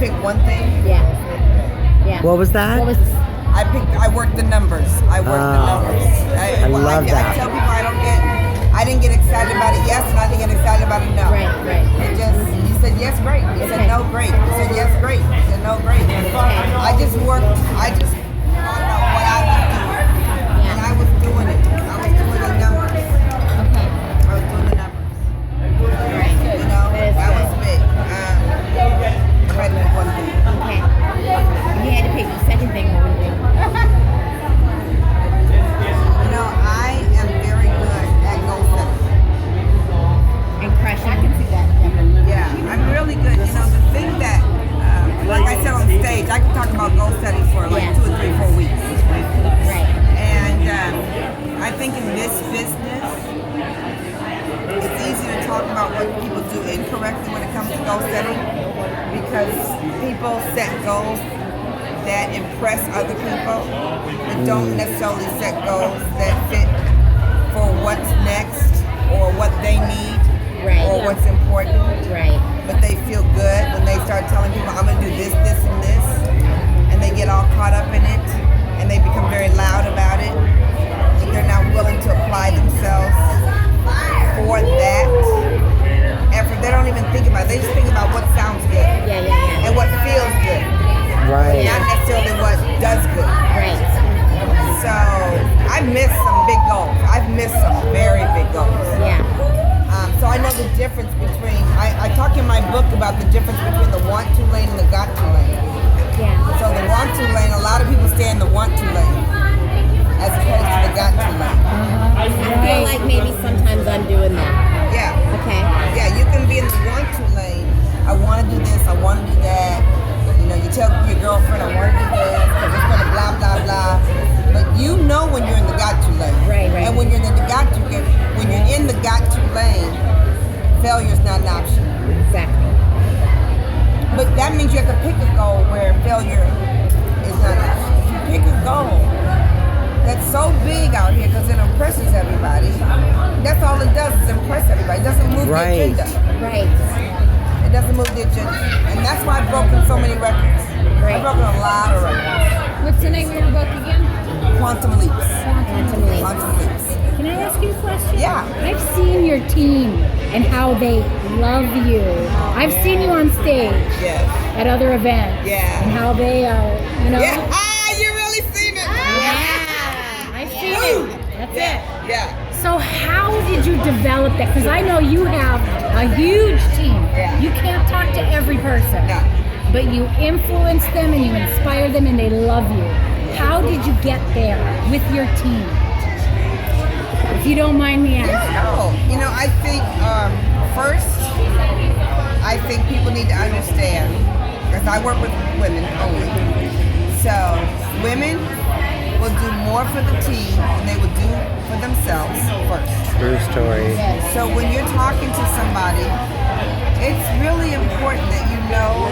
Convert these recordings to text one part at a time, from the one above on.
pick one thing. Yeah. Yeah. What was that? What was I work the numbers. I work the numbers. I love that. I tell people I didn't get excited about it yes, and I didn't get excited about it no. Right. It just, you said yes, great. You said no, great. You said yes, great. You said no, great. I just thought about what I was doing. And I was doing it. I was doing the numbers. Okay. I was doing the numbers. Right. Good. You know, that was big. I had to pick one thing. Okay. You had to pick the second thing. What would it be? You know, I am very good at goal setting. And crushing. I can see that. Yeah, I'm really good. You know, the thing that, like I said on stage, I can talk about goal setting for like 2 or 3, 4 weeks. Right. And I think in this business, it's easy to talk about what people do incorrectly when it comes to goal setting, because people set goals that impress other people and don't necessarily set goals that fit for what's next or what they need or what's important. Right. But they feel good when they start telling people, I'm going to do this, this, and this, and they get all caught up in it, and they become very loud about it, and they're not willing to apply themselves for that effort. They don't even think about it. They just think about what sounds good and what feels good, Right. not necessarily what does good. Right. So I missed some big goals. I've missed some very big goals. Yeah. So I know the difference between, I talk in my book about the difference between the want to lane and the got to lane. Yeah. So the want to lane, a lot of people stay in the want to lane as opposed to the got to lane. I feel like maybe sometimes I'm doing that. Yeah. Okay. Yeah, you can be in the want to lane. I want to do this, I want to do that. You know, you tell your girlfriend, I want to do this because it's going to blah, blah, blah. But you know when you're in the got to lane. Right. And when you're in the got to, when you're in the got to lane, failure's not an option. Exactly. But that means you have to pick a goal where failure is not an option. If you pick a goal that's so big out here because it impresses everybody, that's all it does is impress everybody. It doesn't move the agenda. Right. It doesn't move the agenda. And that's why I've broken so many records. I've broken a lot of records. What's the name of your book again? Quantum leaps. Quantum leaps. Quantum leaps. Can I ask you a question? Yeah. I've seen your team and how they love you. I've seen you on stage Yes. at other events. Yeah. And how they are, you know. Yeah. You really seen it. Yeah. I've seen it. That's it. Yeah. So how did you develop that? Because I know you have a huge team. Yeah. You can't talk to every person. No. But you influence them and you inspire them and they love you. How did you get there with your team? If you don't mind me asking. No. You know, I think first, I think people need to understand, because I work with women only. So women will do more for the team than they would do for themselves first. True story. So when you're talking to somebody, it's really important that you know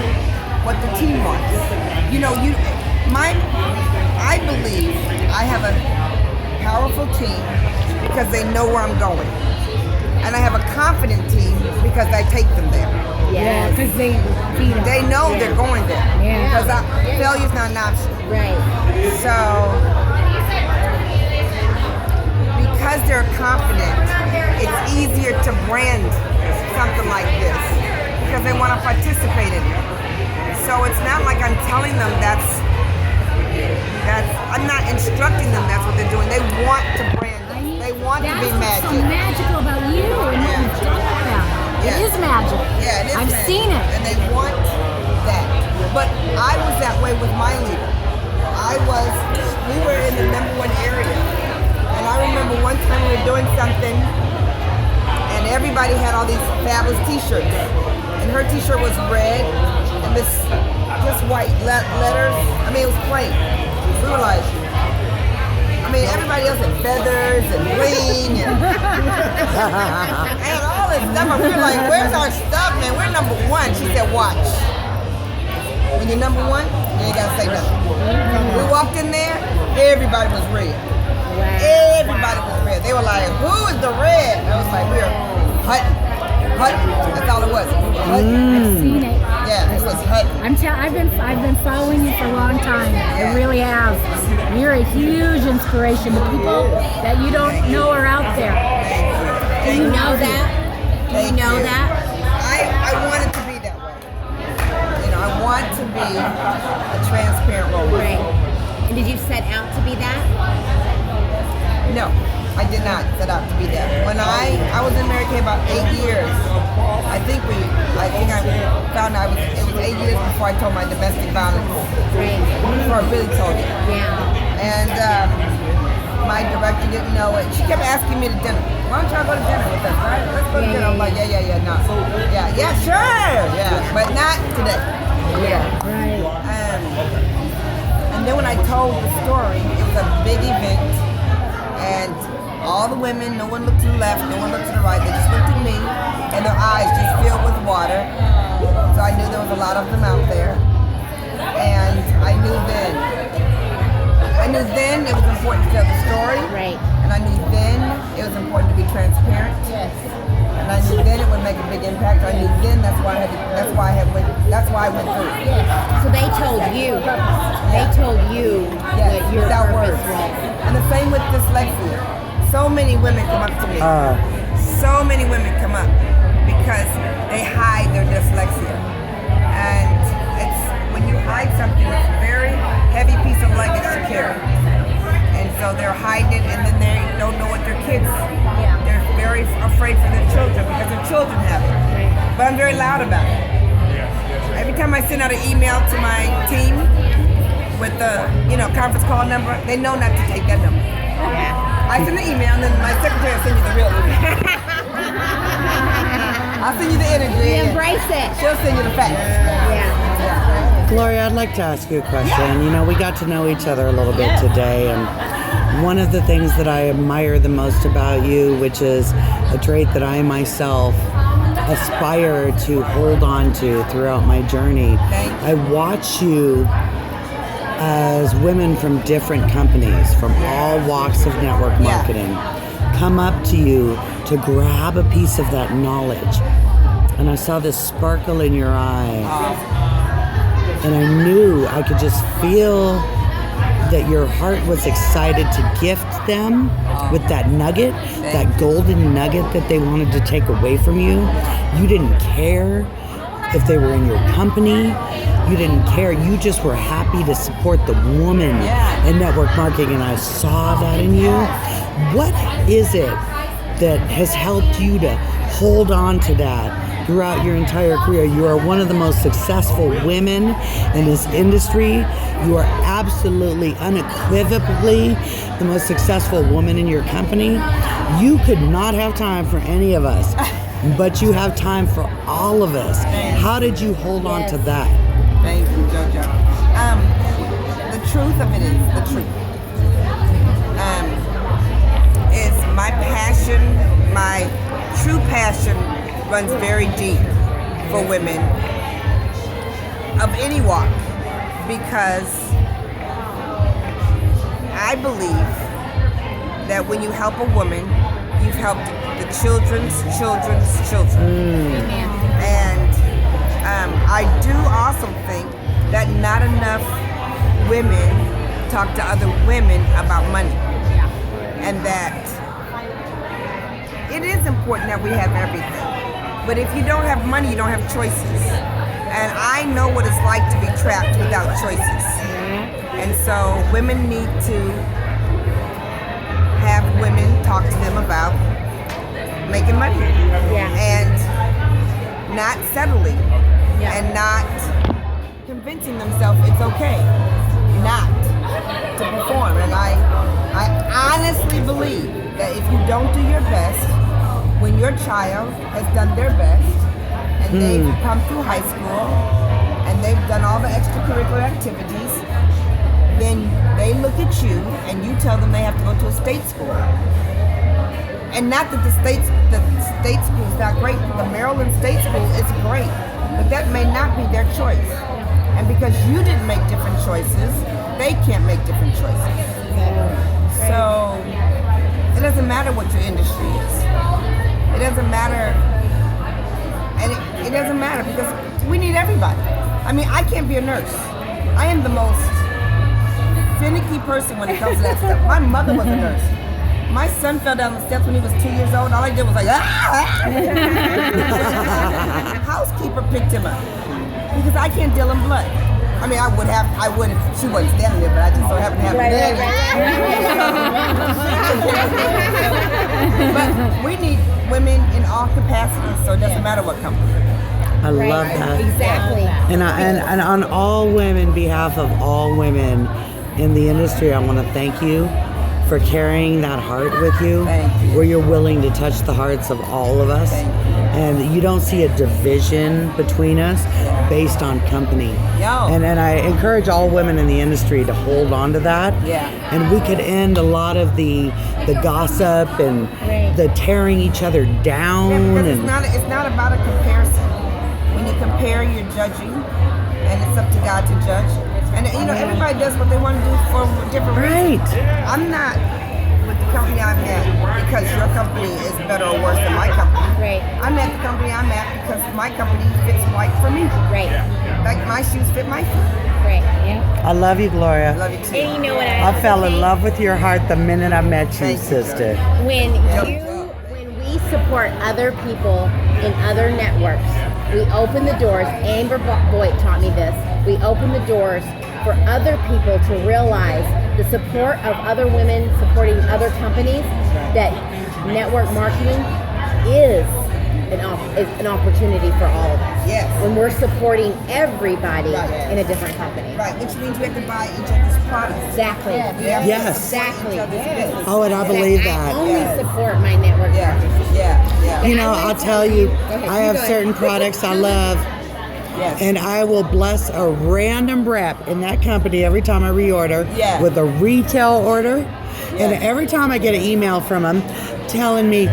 what the team wants. You know, I believe I have a powerful team because they know where I'm going. And I have a confident team because I take them there. Yeah, because they feed them. They know they're going there. Yeah. Because failure's not an option. Right. So, because they're confident, it's easier to brand something like this because they want to participate in it. So it's not like I'm telling them I'm not instructing them that's what they're doing. They want to brand it. They want to be That's what's so magic. magical about you and what you've done with them. Yeah. It is magic. Yeah, it is I've magic. seen it. And they want that. But I was that way with my leader. We were in the #1 area. And I remember one time we were doing something and everybody had all these fabulous t-shirts. And her t-shirt was red and this just white letters. I mean, it was plain. We were like, everybody else had feathers and bling and all this stuff. And we were like, where's our stuff, man? We're #1. She said, watch. When you're #1, you ain't gotta say nothing. We walked in there, everybody was red. Everybody was red. They were like, who is the red? I was like, we're Hutton. That's all it was. I've seen it. Yeah, it was heavy. I've been following you for a long time. I really have. You're a huge inspiration to people that you don't know are out there. Do you know that? Do you know that? I want it to be that way. You know, I want to be a transparent role model. Right. And did you set out to be that? No, I did not set out to be that. When I was in Mary Kay about 8 years. I think I found out it was 8 years before I told my domestic violence. Right. Before I really told it. Yeah. And my director didn't know it. She kept asking me to dinner. Why don't y'all go to dinner with us, right? Let's go to dinner. I'm like, yeah, no. Yeah, sure. Yeah, but not today. Yeah. Right. And then when I told the story, it was a big event. And all the women, no one looked to the left, no one looked to the right. They just looked at me, and their eyes just filled with water. So I knew there was a lot of them out there. And I knew then it was important to tell the story. Right. And I knew then it was important to be transparent. Yes. And I knew then it would make a big impact. I knew then that's why I went through it. So they told you. They told you what your without purpose words. was. And the same with dyslexia. So many women come up to me. So many women come up because they hide their dyslexia. And it's when you hide something, it's a very heavy piece of luggage to carry. And so they're hiding it, and then they don't know what their kids. They're very afraid for their children because their children have it. But I'm very loud about it. Every time I send out an email to my team with the conference call number, they know not to take that number. I send the email, and then my secretary will send you the real email. I'll send you the energy. You embrace it. She'll send you the facts. Yeah. Gloria, I'd like to ask you a question. You know, we got to know each other a little bit today, and one of the things that I admire the most about you, which is a trait that I myself aspire to hold on to throughout my journey. I watch you as women from different companies, from all walks of network marketing, come up to you to grab a piece of that knowledge. And I saw this sparkle in your eye. And I knew, I could just feel that your heart was excited to gift them with that nugget, that golden nugget that they wanted to take away from you. You didn't care if they were in your company. You didn't care. You just were happy to support the woman in network marketing, and I saw that in you. What is it that has helped you to hold on to that throughout your entire career? You are one of the most successful women in this industry. You are absolutely, unequivocally the most successful woman in your company. You could not have time for any of us, but you have time for all of us. How did you hold on to that? Thank you, JoJo. The truth of it is, the truth is my passion, my true passion runs very deep for women of any walk, because I believe that when you help a woman, you've helped the children's children. And I do also think that not enough women talk to other women about money. And that it is important that we have everything. But if you don't have money, you don't have choices. And I know what it's like to be trapped without choices. And so women need to have women talk to them about making money. And not settling. And not convincing themselves it's okay not to perform. And I honestly believe that if you don't do your best, when your child has done their best and they've come through high school and they've done all the extracurricular activities, then they look at you and you tell them they have to go to a state school. And not that the state school is not great. The Maryland State School is great, but that may not be their choice. And because you didn't make different choices, they can't make different choices. So it doesn't matter what your industry is. It doesn't matter, and it doesn't matter because we need everybody. can't be a nurse. I am the most finicky person when it comes to that stuff. My mother was a nurse. My son fell down the steps when he was 2 years old. All I did was like, housekeeper picked him up because I can't deal in blood. I mean, I would if she wasn't standing there, but I just so happen to have it. But we need women in all capacities, so it doesn't matter what company. I love that. Exactly. And on all women, behalf of all women in the industry, I want to thank you for carrying that heart with you, Thank you. where you're willing to touch the hearts of all of us. Thank you. And you don't see a division between us based on company. Yo. And I encourage all women in the industry to hold on to that. Yeah. And we could end a lot of the gossip and the tearing each other down. Yeah, because and it's not about a comparison. When you compare, you're judging, and it's up to God to judge. And everybody does what they want to do for different reasons. Right. I'm not with the company I'm at because your company is better or worse than my company. Right. I'm at the company I'm at because my company fits right for me. Right. Like my shoes fit my feet. Right. Yeah. I love you, Gloria. I love you too. And you know what I fell in love with your heart the minute I met you, Thank you, sister. when we support other people in other networks, we open the doors. Amber Boyd taught me this. We open the doors for other people to realize the support of other women supporting other companies, that network marketing is an opportunity for all of us. Yes. When we're supporting everybody Right. in a different company. Right, which means we have to buy each other's products. Exactly. Yes. Exactly. Oh, and I believe I that. only support my network Yeah, partners. yeah. You know, I'll tell you, ahead, I you have go certain products I love, Yes. and I will bless a random rep in that company every time I reorder Yeah. with a retail order. And Yes. every time I get an email from them telling me,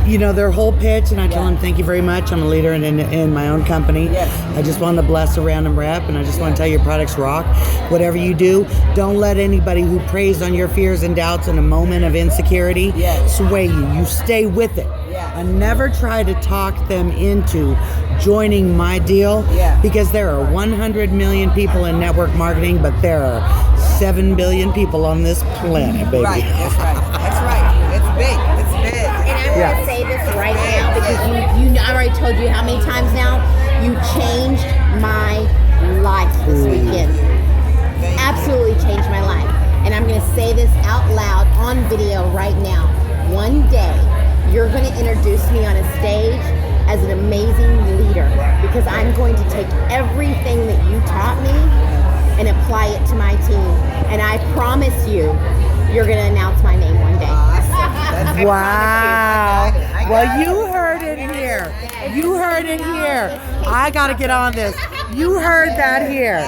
their whole pitch, and I tell them, thank you very much. I'm a leader in my own company. Yes. I just want to bless a random rep, and I just want to tell your products rock. Whatever you do, don't let anybody who preys on your fears and doubts in a moment of insecurity Yes. sway you. You stay with it. Yeah. And never try to talk them into joining my deal, Yeah. because there are 100 million people in network marketing, but there are 7 billion people on this planet, baby. Right, that's right. That's right. It's big. It's big. And I'm Yeah. going to say this right now because I already told you how many times now you changed my life this weekend. Absolutely changed my life. And I'm going to say this out loud on video right now. One day, you're going to introduce me on a stage as an amazing leader, because I'm going to take everything that you taught me and apply it to my team. And I promise you, you're going to announce my name one day. Wow. Well, you heard it here. You heard it here. I got to get on this. You heard that here.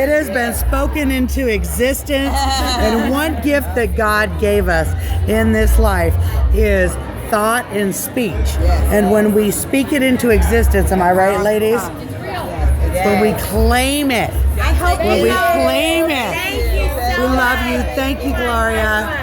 It has been spoken into existence. And one gift that God gave us in this life is thought and speech. And when we speak it into existence, am I right, ladies? When we claim it. I hope When you we know. claim it. Thank you so We love much. you. Thank you, Gloria.